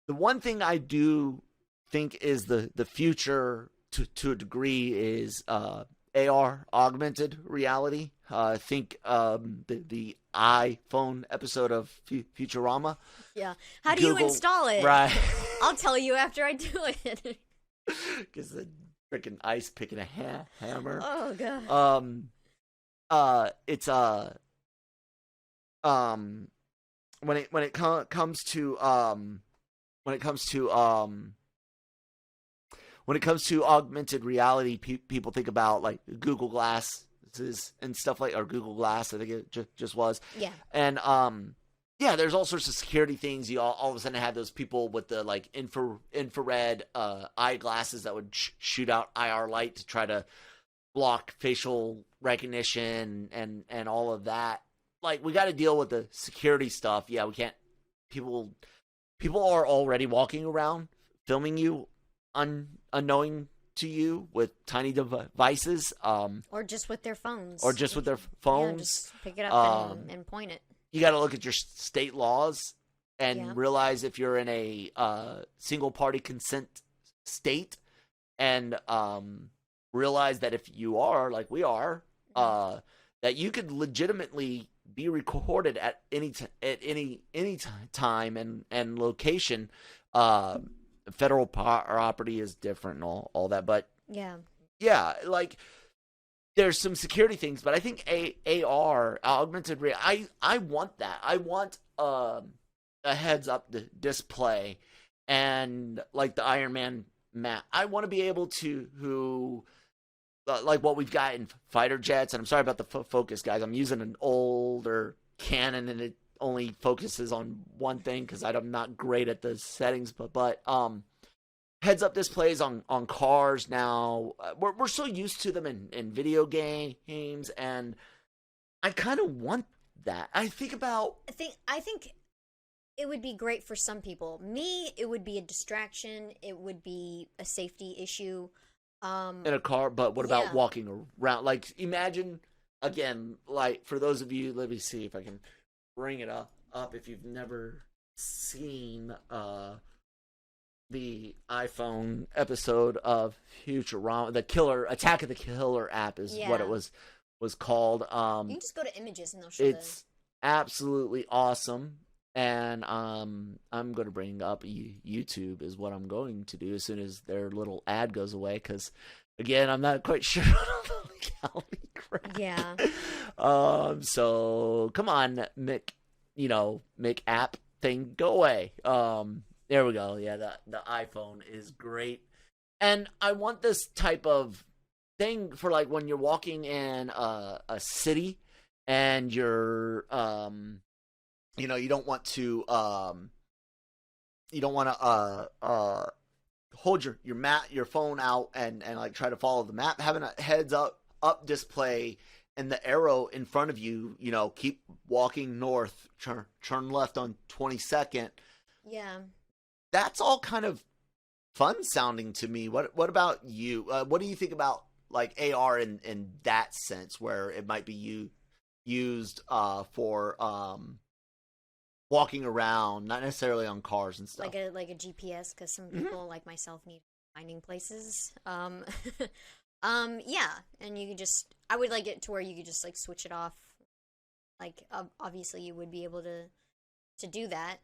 The one thing I do think is the future to a degree is AR, augmented reality. Think the iPhone episode of Futurama. Yeah. How do you install it? Right. I'll tell you after I do it. Because the freaking ice picking a hammer. Oh God. It's when it comes to augmented reality, people think about like Google Glasses and stuff like, or Google Glass, I think it just was. Yeah. And yeah, there's all sorts of security things. You all of a sudden have those people with the like infrared eyeglasses that would shoot out IR light to try to block facial recognition and all of that. Like, we got to deal with the security stuff. Yeah, we can't. People are already walking around filming you unknowing to you with tiny devices. Or just with their phones. Yeah, just pick it up and point it. You got to look at your state laws and realize if you're in a single party consent state, and realize that if you are, like we are, that you could legitimately be recorded at any time and location. Federal property is different and all that, but yeah, like there's some security things, but I think AR, augmented reality, I want that. I want a heads up display, and like the Iron Man map. I want to be able to like what we've got in fighter jets. And I'm sorry about the focus, guys. I'm using an older Canon, and it only focuses on one thing because I'm not great at the settings. But heads up displays on cars now. We're so used to them in video games, and I kind of want that. I think it would be great for some people. Me, it would be a distraction. It would be a safety issue. In a car, but what about walking around? Like, imagine again, like for those of you, let me see if I can bring it up if you've never seen the iPhone episode of Futurama, the Killer Attack of the Killer app is what it was called. You can just go to images and they'll show it's absolutely awesome. And I'm going to bring up YouTube is what I'm going to do as soon as their little ad goes away, because again, I'm not quite sure on the legality crap. Yeah. So come on, Mick app thing, go away. There we go. Yeah, the iPhone is great. And I want this type of thing for like when you're walking in a city and you're you don't want to hold your phone out and like try to follow the map. Having a heads up display and the arrow in front of you, keep walking north, turn left on 22nd. Yeah. That's all kind of fun sounding to me. What about you? What do you think about like AR in that sense, where it might be used for walking around, not necessarily on cars and stuff, like a GPS, because some people like myself need finding places. Yeah, and you could just, I would like it to where you could just like switch it off. Like obviously you would be able to do that.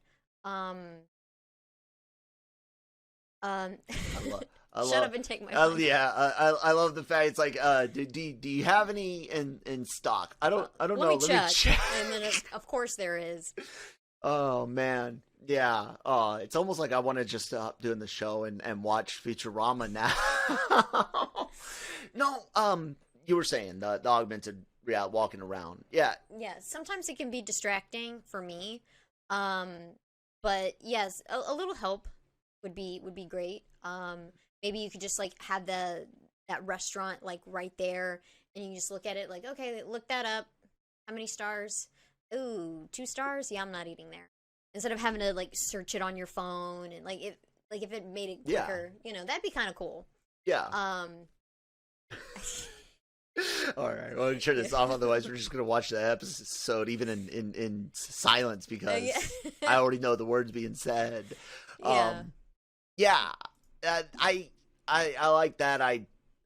Shut up and take my phone. I love the fact it's like, do you have any in stock? I don't know. Let me check. And then of course there is. Oh man, yeah. It's almost like I want to just stop doing the show and watch Futurama now. No, you were saying the augmented reality, walking around. Yeah. Yeah. Sometimes it can be distracting for me. But yes, a little help would be great. Maybe you could just like have that restaurant like right there, and you just look at it like, okay, look that up. How many stars? Ooh, 2 stars? Yeah, I'm not eating there. Instead of having to like search it on your phone, and if it made it quicker, that'd be kind of cool. Yeah. All right, well, turn this off. Otherwise, we're just gonna watch the episode even in silence because I already know the words being said. Yeah. I like that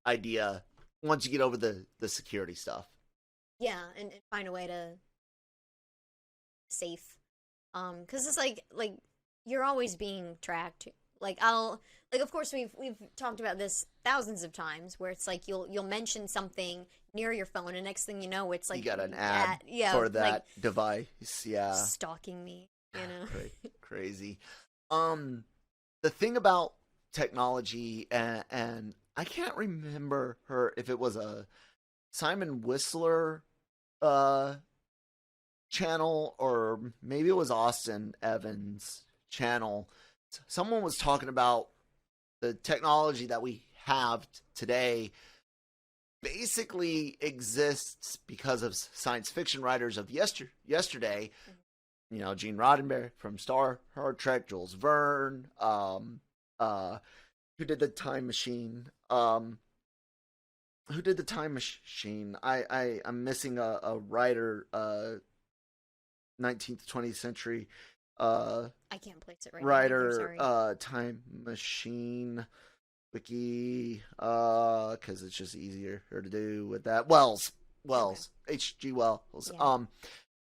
idea once you get over the security stuff. Yeah, and find a way to safe, because it's like you're always being tracked. Of course we've talked about this thousands of times, where it's like you'll mention something near your phone, and next thing you know, it's like you got an ad for that device. Yeah, stalking me. Crazy. The thing about technology, and I can't remember if it was a Simon Whistler channel or maybe it was Austin Evans' channel. Someone was talking about the technology that we have today basically exists because of science fiction writers of yesterday. Gene Roddenberry from Star Trek, Jules Verne, who did the Time Machine. I'm missing a writer, 19th, 20th century. I can't place it right writer, now. Time Machine wiki, because it's just easier to do with that. Wells, H.G. Wells. Yeah.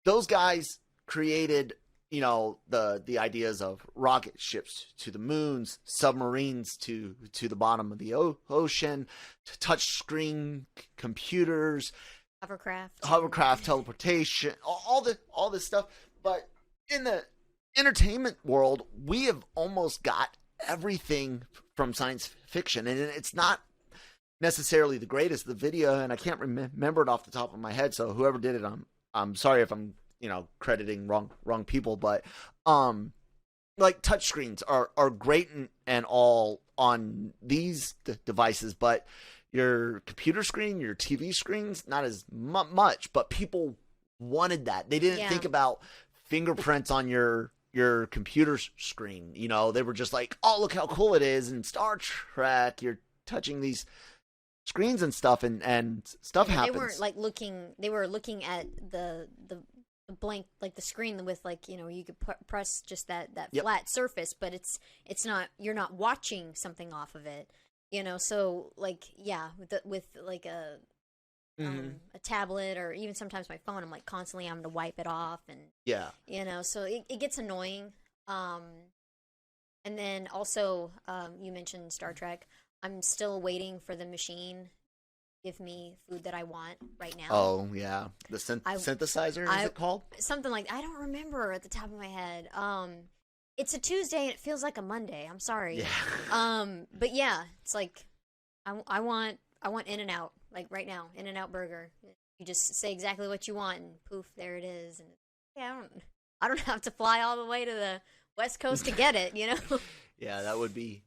Those guys created, the ideas of rocket ships to the moons, submarines to the bottom of the ocean, touch screen computers, hovercraft, teleportation, all this stuff. But in the entertainment world, we have almost got everything from science fiction, and it's not necessarily the greatest. The video, and I can't remember it off the top of my head, so whoever did it, I'm sorry if I'm crediting wrong people, but like touchscreens are great and all on these devices, but your computer screen, your TV screens, not as much. But people wanted that. They didn't think about fingerprints on your computer screen. They were just like, oh, look how cool it is. In Star Trek, you're touching these screens and stuff, and stuff happens. They weren't like looking. They were looking at the blank, like the screen with, like, you know, you could press just that Yep. flat surface, but it's not, you're not watching something off of it, you know. So like, yeah, with like a tablet, or even sometimes my phone, I'm like constantly having to wipe it off, and Yeah. you know, so it gets annoying. And then also, you mentioned Star Trek. I'm still waiting for the machine give me food that I want right now. Oh yeah, the synthesizer, is it called? Something like, I don't remember at the top of my head. It's a Tuesday and it feels like a Monday. I'm sorry. Yeah. But yeah, it's like I want In-N-Out, like right now, In-N-Out burger. You just say exactly what you want, and poof, there it is. And yeah, I don't have to fly all the way to the West Coast to get it, you know. Yeah, that would be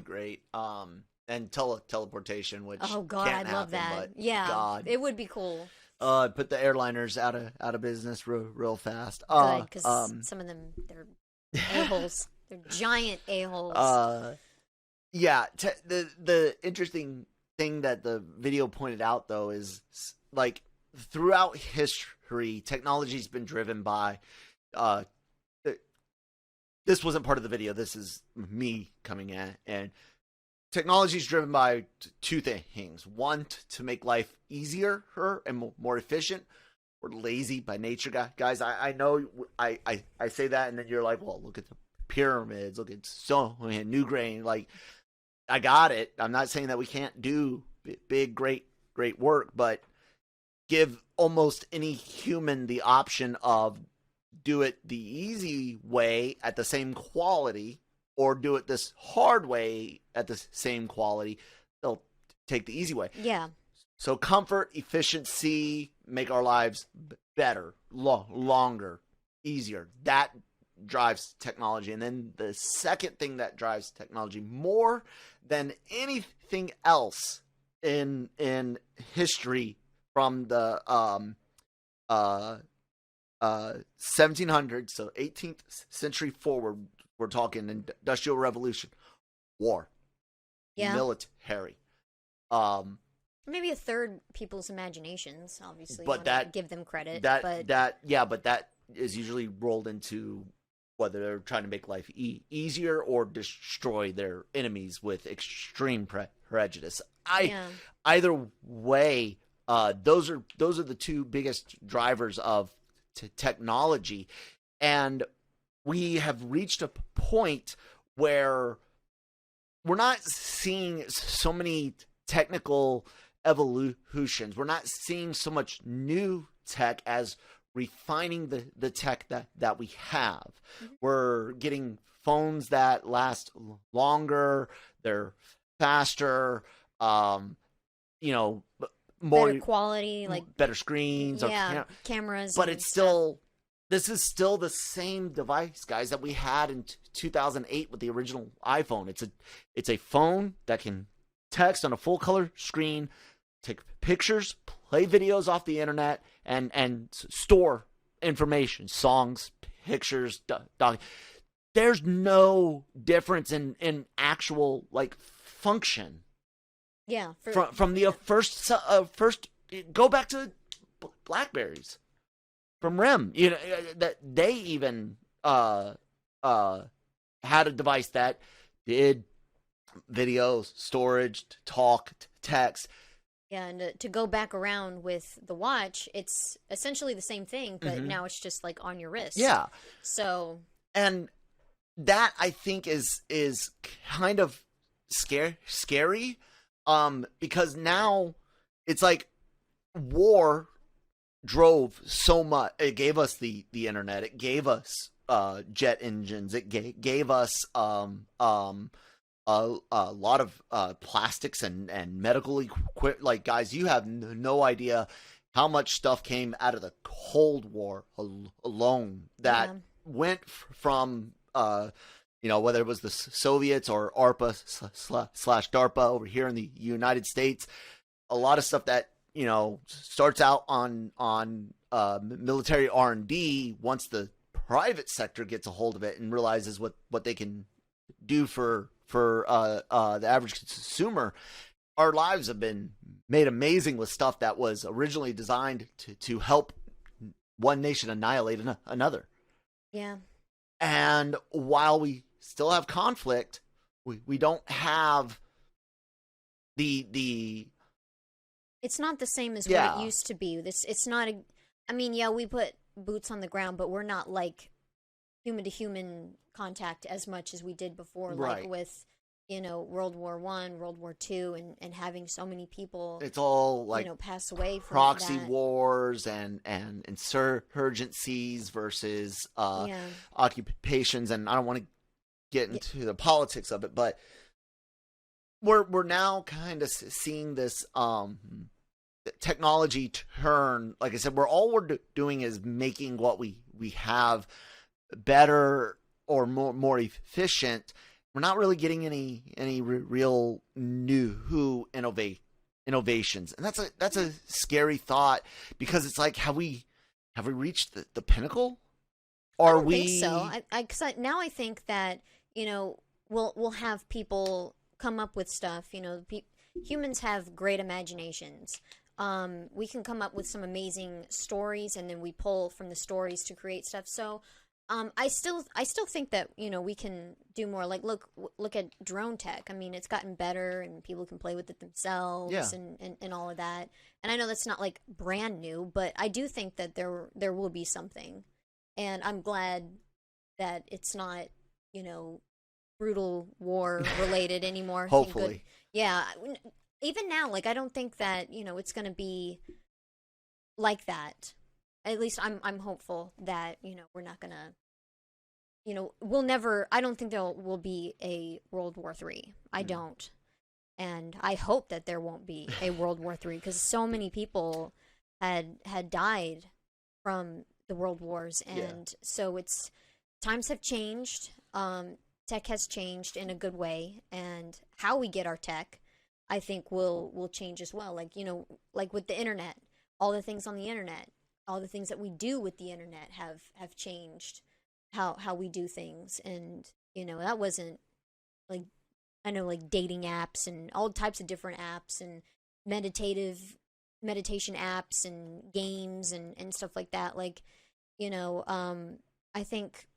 great. And teleportation, which oh god, can't I'd love happen, that. but Yeah, God, it would be cool. Put the airliners out of business real fast. Good, because some of them, they're a-holes. They're giant a-holes. Yeah. The interesting thing that the video pointed out, though, is like throughout history, technology's been driven by. This wasn't part of the video. This is me coming in, and technology is driven by two things. One, to make life easier and more efficient. We're lazy by nature, guys. I know I say that, and then you're like, well, look at the pyramids. Look at so many new grain. Like, I got it. I'm not saying that we can't do big, great work, but give almost any human the option of do it the easy way at the same quality, or do it this hard way at the same quality. They'll take the easy way. Yeah. So comfort, efficiency, make our lives better, longer, easier. That drives technology. And then the second thing that drives technology more than anything else in history, from the 1700s, so 18th century forward, we're talking Industrial Revolution, war, military. Maybe a third people's imaginations, obviously. But that, give them credit. But that is usually rolled into whether they're trying to make life easier or destroy their enemies with extreme prejudice. Either way, those are the two biggest drivers of technology, and we have reached a point where we're not seeing so many technical evolutions. We're not seeing so much new tech as refining the tech that we have. Mm-hmm. We're getting phones that last longer, they're faster, more better quality, like better screens, cameras. But this is still the same device, guys, that we had in 2008 with the original iPhone. It's a phone that can text on a full color screen, take pictures, play videos off the internet, and store information, songs, pictures, There's no difference in actual like function. Yeah. From the first go back to Blackberries from RIM. You know that they even had a device that did video storage, talk, text. Yeah, and to go back around with the watch, it's essentially the same thing, but now it's just like on your wrist. Yeah. So. And that, I think, is kind of scary, because now it's like war drove so much. It gave us the internet. It gave us jet engines. It gave us a lot of plastics and medical equipment. Like, guys, you have no idea how much stuff came out of the Cold War alone that went from whether it was the Soviets or ARPA / DARPA over here in the United States. A lot of stuff that starts out on military R&D, once the private sector gets a hold of it and realizes what they can do for the average consumer, our lives have been made amazing with stuff that was originally designed to help one nation annihilate another. Yeah. And while we still have conflict, we don't have the It's not the same as what it used to be. It's not a. I mean, yeah, we put boots on the ground, but we're not like human to human contact as much as we did before, right. like with World War I, World War II, and having so many people. It's all like pass away from proxy that. wars and insurgencies versus occupations, and I don't want to get into the politics of it, but we're now kind of seeing this technology turn. Like I said, all we're doing is making what we have better or more efficient. We're not really getting any real new innovations, and that's a scary thought, because it's like, have we reached the pinnacle? I don't think so. Because now I think that we'll have people come up with stuff. Humans have great imaginations. We can come up with some amazing stories, and then we pull from the stories to create stuff. So I still think that we can do more. Like look at drone tech. I mean, it's gotten better, and people can play with it themselves, and all of that. And I know that's not like brand new, but I do think that there will be something, and I'm glad that it's not brutal war related anymore. Hopefully. Yeah. Even now, like, I don't think that it's going to be like that. At least I'm hopeful that we're not going to we'll never. I don't think there will be a World War III. I don't, and I hope that there won't be a World War III, because so many people had died from the world wars, and so times have changed. Tech has changed in a good way, and how we get our tech, I think, will change as well. Like like with the internet, all the things on the internet, all the things that we do with the internet have changed how we do things. And that wasn't like, I know, like dating apps and all types of different apps and meditation apps and games and stuff like that. Like I think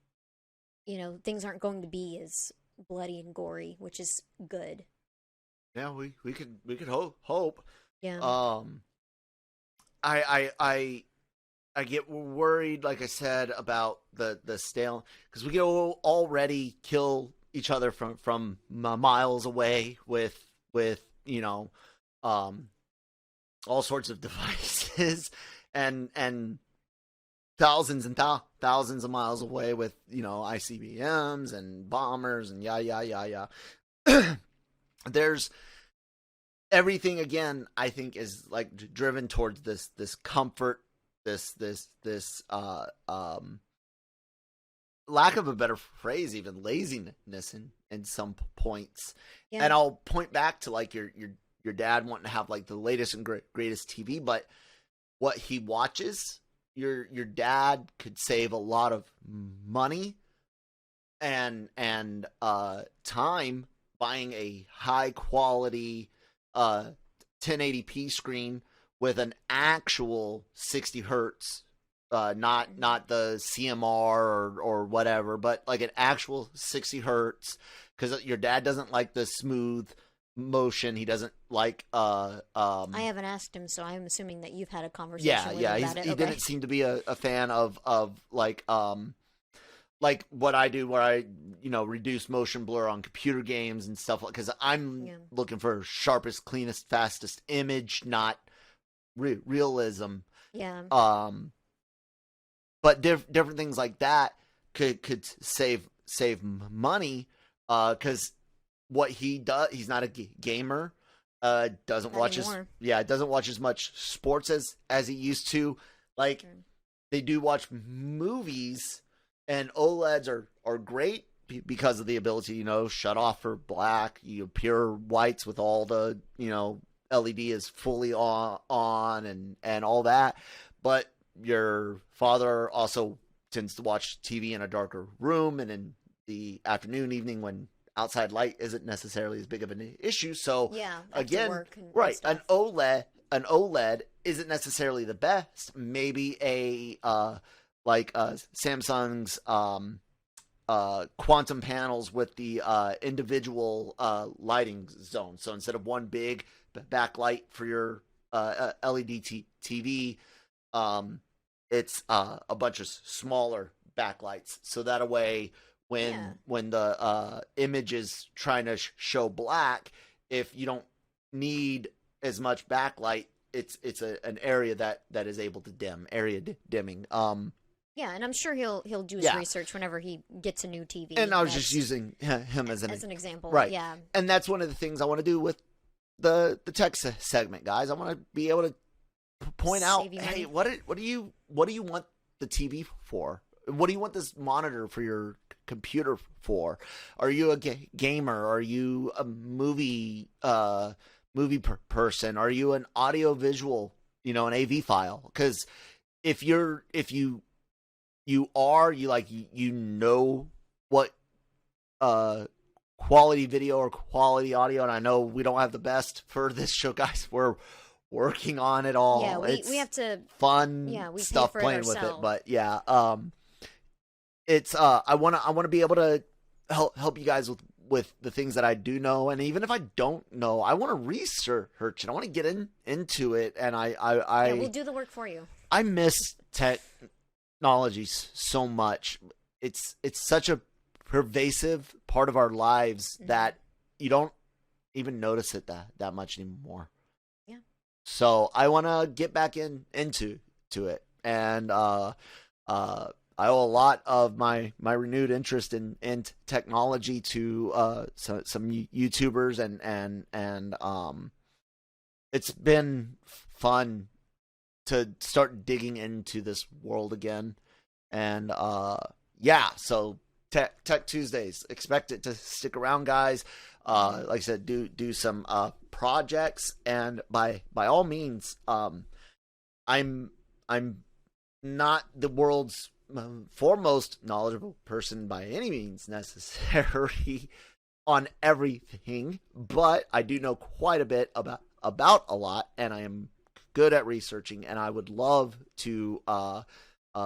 things aren't going to be as bloody and gory, which is good. Yeah, we could hope. Yeah. I get worried, like I said, about the stale, because we can already kill each other from miles away with all sorts of devices, and thousands and thousands of miles away with ICBMs and bombers and yeah. There's everything, again, I think, is like driven towards this comfort, this lack of a better phrase, even laziness in some points. And I'll point back to like your dad wanting to have like the latest and greatest TV, but what he watches, your dad could save a lot of money and time buying a high quality 1080p screen with an actual 60 hertz, not the CMR or whatever, but like an actual 60 hertz, because your dad doesn't like the smooth motion. He doesn't like I haven't asked him, so I'm assuming that you've had a conversation with him about it. He didn't seem to be a fan of like what I do, where I reduce motion blur on computer games and stuff, because I'm looking for sharpest, cleanest, fastest image, not realism. But different things like that could save money, because what he does, he's not a gamer, doesn't watch as much sports as he used to. Like they do watch movies, and OLEDs are great because of the ability, shut off for black, pure whites with all the, LED is fully on and all that. But your father also tends to watch TV in a darker room, and in the afternoon, evening, when outside light isn't necessarily as big of an issue. So Yeah. again, Work and right, stuff. an OLED isn't necessarily the best. Maybe Samsung's quantum panels with the individual lighting zone. So instead of one big backlight for your LED TV, it's a bunch of smaller backlights. So that way, when the image is trying to show black, if you don't need as much backlight, it's an area that is able to dim, dimming. Yeah, and I'm sure he'll do his research whenever he gets a new TV. And I was just using him as an example. Right. Yeah. And that's one of the things I want to do with the tech segment, guys. I want to be able to point out, hey, what do you want the TV for? What do you want this monitor for your computer for? Are you a gamer? Are you a movie person? Are you an audio visual, an AV file? Because if you know what quality video or quality audio, and I know we don't have the best for this show, guys. We're working on it all. Yeah, we have to fun stuff playing with it, but yeah, it's I want to be able to help you guys with the things that I do know, and even if I don't know, I want to research it. I want to get into it, and we'll do the work for you. I miss technology so much. It's such a pervasive part of our lives that you don't even notice it that much anymore. Yeah. So I want to get back into it, and I owe a lot of my renewed interest in technology to some YouTubers, and it's been fun to start digging into this world again. And so Tech Tuesdays, expect it to stick around, guys. Like I said, do some projects, and by all means, I'm not the world's foremost knowledgeable person by any means necessary on everything, but I do know quite a bit about a lot, and I am good at researching, and I would love to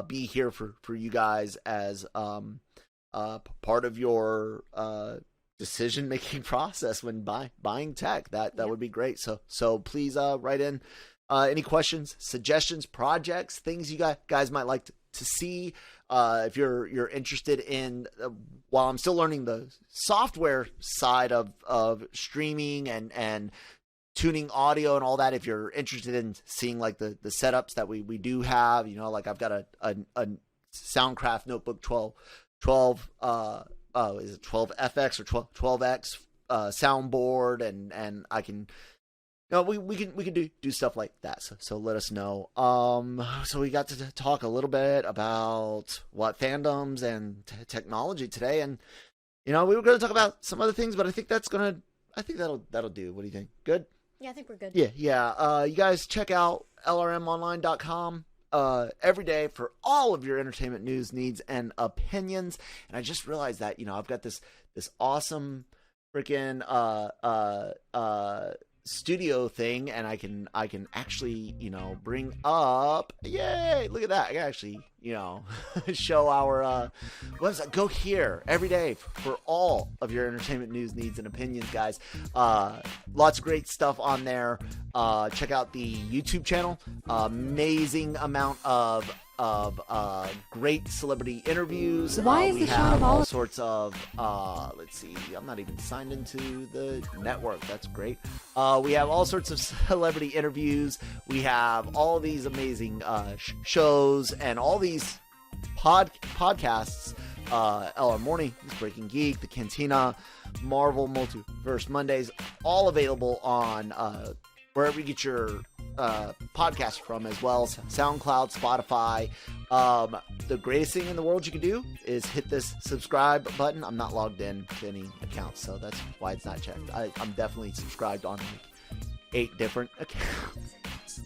be here for you guys as part of your decision making process when buying tech. That would be great. So please write in any questions, suggestions, projects, things you guys might like to see. If you're interested in, while I'm still learning the software side of streaming and tuning audio and all that, if you're interested in seeing like the setups that we do have, like I've got a Soundcraft Notebook 12 is it 12FX or 12X soundboard, and I can, we can do stuff like that. So let us know. So we got to talk a little bit about fandoms and technology today, and we were going to talk about some other things, but I think that'll do. What do you think? Good? Yeah, I think we're good. Yeah. You guys check out LRMonline.com every day for all of your entertainment news, needs, and opinions. And I just realized that, I've got this awesome freaking studio thing, and I can actually bring up, yay, look at that, I can actually show our website. Go here every day for all of your entertainment news, needs, and opinions, guys. Lots of great stuff on there. Check out the YouTube channel. Amazing amount of great celebrity interviews. We have all sorts of let's see, I'm not even signed into the network. That's great. We have all sorts of celebrity interviews. We have all these amazing shows and all these podcasts. LRMornings, Breaking Geek, the Cantina, Marvel Multiverse Mondays, all available on wherever you get your podcast from, as well as SoundCloud, Spotify. The greatest thing in the world you can do is hit this subscribe button. I'm not logged in to any accounts, so that's why it's not checked. I'm definitely subscribed on like 8 different accounts.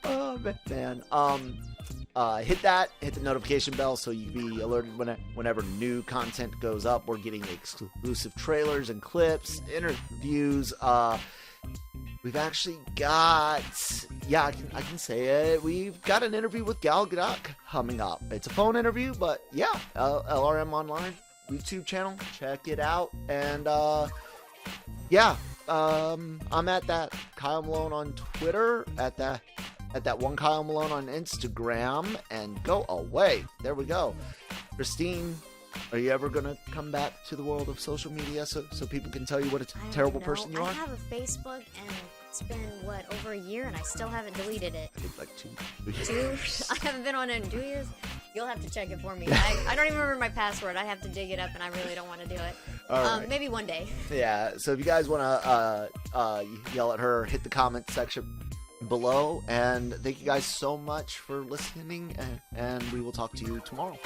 Oh man. hit the notification bell so you can be alerted whenever new content goes up. We're getting exclusive trailers and clips, interviews. We've actually got, I can say it. We've got an interview with Gal Gadot coming up. It's a phone interview, but yeah, LRM Online YouTube channel. Check it out. And I'm at that Kyle Malone on Twitter, at that one Kyle Malone on Instagram, and go away. There we go. Christine, are you ever going to come back to the world of social media so people can tell you what a terrible person you are? I have a Facebook, and it's been, over a year, and I still haven't deleted it. I think like 2 years. I haven't been on it in 2 years. You'll have to check it for me. I don't even remember my password. I have to dig it up, and I really don't want to do it. Right. Maybe one day. Yeah, so if you guys want to yell at her, hit the comment section below. And thank you guys so much for listening, and we will talk to you tomorrow.